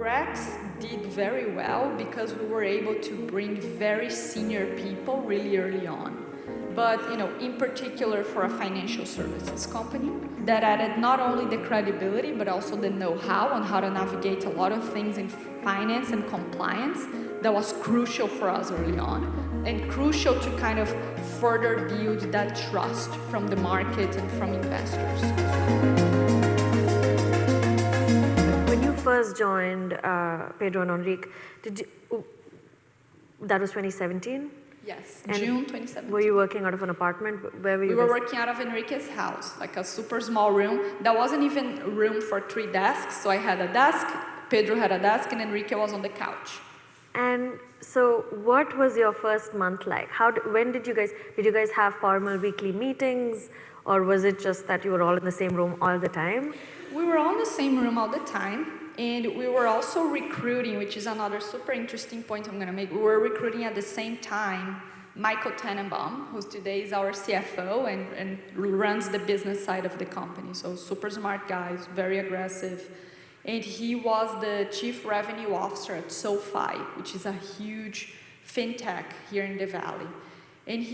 Brex did very well because we were able to bring very senior people really early on. But in particular for a financial services company that added not only the credibility but also the know-how on how to navigate a lot of things in finance and compliance that was crucial for us early on and crucial to kind of further build that trust from the market and from investors. When you first joined Pedro and Enrique, that was 2017? Yes, and June 2017. Were you working out of an apartment? Where were you? We were working out of Enrique's house, like a super small room. There wasn't even room for 3 desks, so I had a desk, Pedro had a desk, and Enrique was on the couch. And so what was your first month like? When did you guys have formal weekly meetings, or was it just that you were all in the same room all the time? We were all in the same room all the time. And we were also recruiting, which is another super interesting point I'm going to make. We were recruiting at the same time Michael Tannenbaum, who today is our CFO and runs the business side of the company. So super smart guy, very aggressive. And he was the chief revenue officer at SoFi, which is a huge fintech here in the Valley. And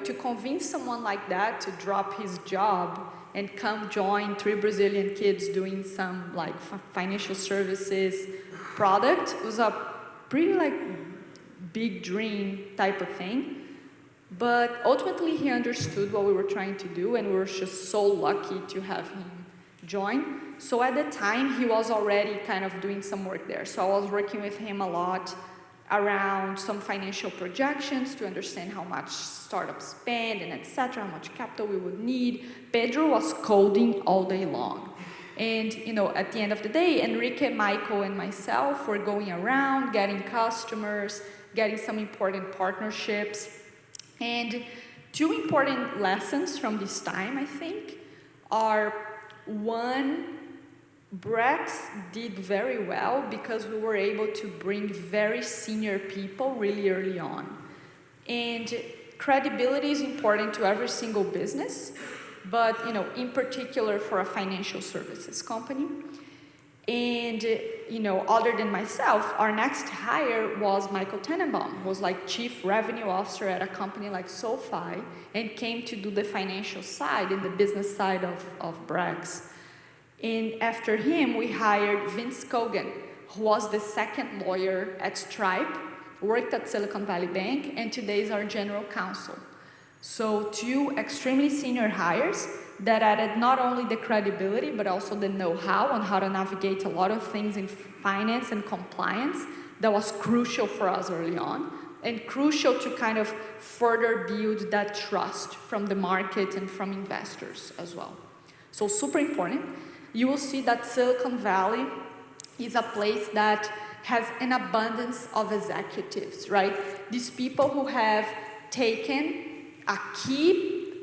to convince someone like that to drop his job and come join 3 Brazilian kids doing some financial services product was a pretty big dream type of thing. But ultimately he understood what we were trying to do and we were just so lucky to have him join. So at the time he was already kind of doing some work there. So I was working with him a lot around some financial projections to understand how much startups spend and etc., how much capital we would need. Pedro was coding all day long. And at the end of the day, Enrique, Michael, and myself were going around, getting customers, getting some important partnerships. And 2 important lessons from this time, I think, are one, Brex did very well because we were able to bring very senior people really early on. And credibility is important to every single business, but in particular for a financial services company. And other than myself, our next hire was Michael Tannenbaum, who was chief revenue officer at a company like SoFi and came to do the financial side and the business side of Brex. And after him, we hired Vince Kogan, who was the second lawyer at Stripe, worked at Silicon Valley Bank, and today is our general counsel. So 2 extremely senior hires that added not only the credibility, but also the know-how on how to navigate a lot of things in finance and compliance that was crucial for us early on, and crucial to kind of further build that trust from the market and from investors as well. So super important. You will see that Silicon Valley is a place that has an abundance of executives, right? These people who have taken a key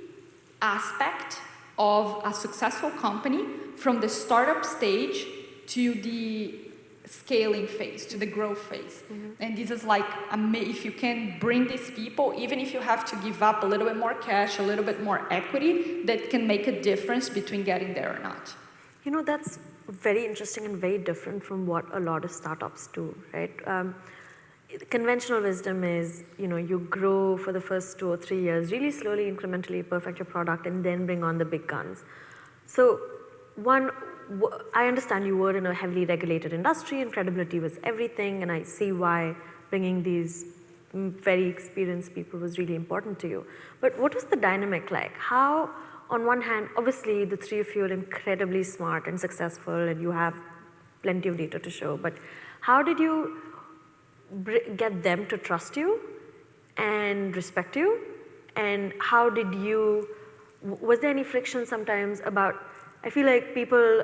aspect of a successful company from the startup stage to the scaling phase, to the growth phase. Mm-hmm. And this is if you can bring these people, even if you have to give up a little bit more cash, a little bit more equity, that can make a difference between getting there or not. That's very interesting and very different from what a lot of startups do, right? Conventional wisdom is, you grow for the first 2 or 3 years, really slowly, incrementally perfect your product and then bring on the big guns. So I understand you were in a heavily regulated industry and credibility was everything, and I see why bringing these very experienced people was really important to you. But what was the dynamic like? How, on one hand, obviously the 3 of you are incredibly smart and successful and you have plenty of data to show, but how did you get them to trust you and respect you? And how did was there any friction sometimes about, I feel like people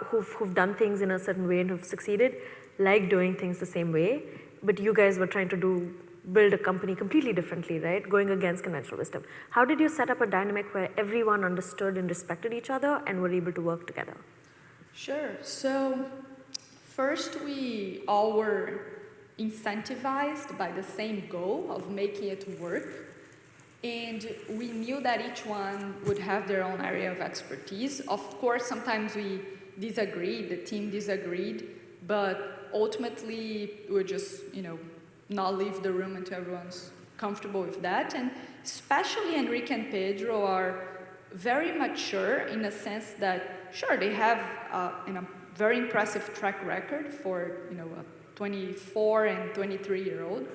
who've done things in a certain way and who've succeeded like doing things the same way, but you guys were trying to build a company completely differently, right? Going against conventional wisdom. How did you set up a dynamic where everyone understood and respected each other and were able to work together? Sure. So first we all were incentivized by the same goal of making it work. And we knew that each one would have their own area of expertise. Of course, sometimes we disagreed, the team disagreed, but ultimately, we'll just, not leave the room until everyone's comfortable with that. And especially Enrique and Pedro are very mature in the sense that, sure, they have a very impressive track record for, a 24 and 23-year-old,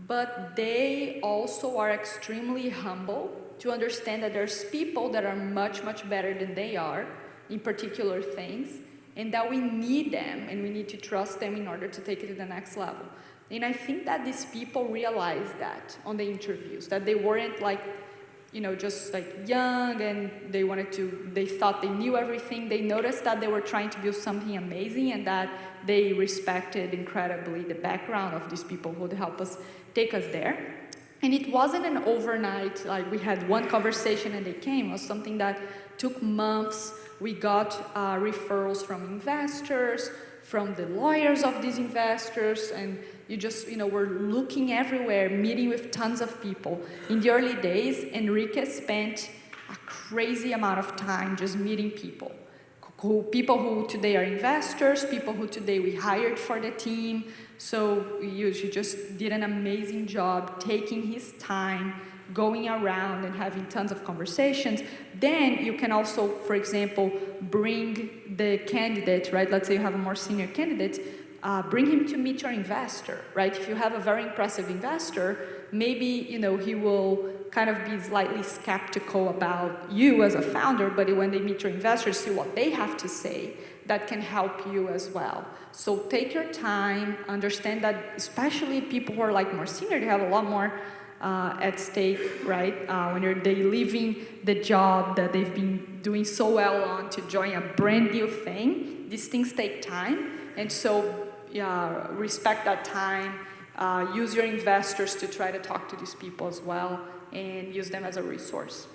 but they also are extremely humble to understand that there's people that are much, much better than they are in particular things, and that we need them and we need to trust them in order to take it to the next level. And I think that these people realized that on the interviews, that they weren't like, just like young and they thought they knew everything. They noticed that they were trying to build something amazing and that they respected incredibly the background of these people who would help us take us there. And it wasn't an overnight, like we had one conversation and they came. It was something that took months. We got referrals from investors, from the lawyers of these investors, and you just, were looking everywhere, meeting with tons of people. In the early days, Enrique spent a crazy amount of time just meeting people. People who today are investors, people who today we hired for the team. So he just did an amazing job taking his time, going around and having tons of conversations. Then you can also, for example, bring the candidate, right? Let's say you have a more senior candidate, bring him to meet your investor, right? If you have a very impressive investor, maybe, he will kind of be slightly skeptical about you as a founder, but when they meet your investors, see what they have to say, that can help you as well. So take your time, understand that especially people who are like more senior, they have a lot more at stake, right? When they're leaving the job that they've been doing so well on to join a brand new thing, these things take time. And so respect that time, use your investors to try to talk to these people as well, and use them as a resource.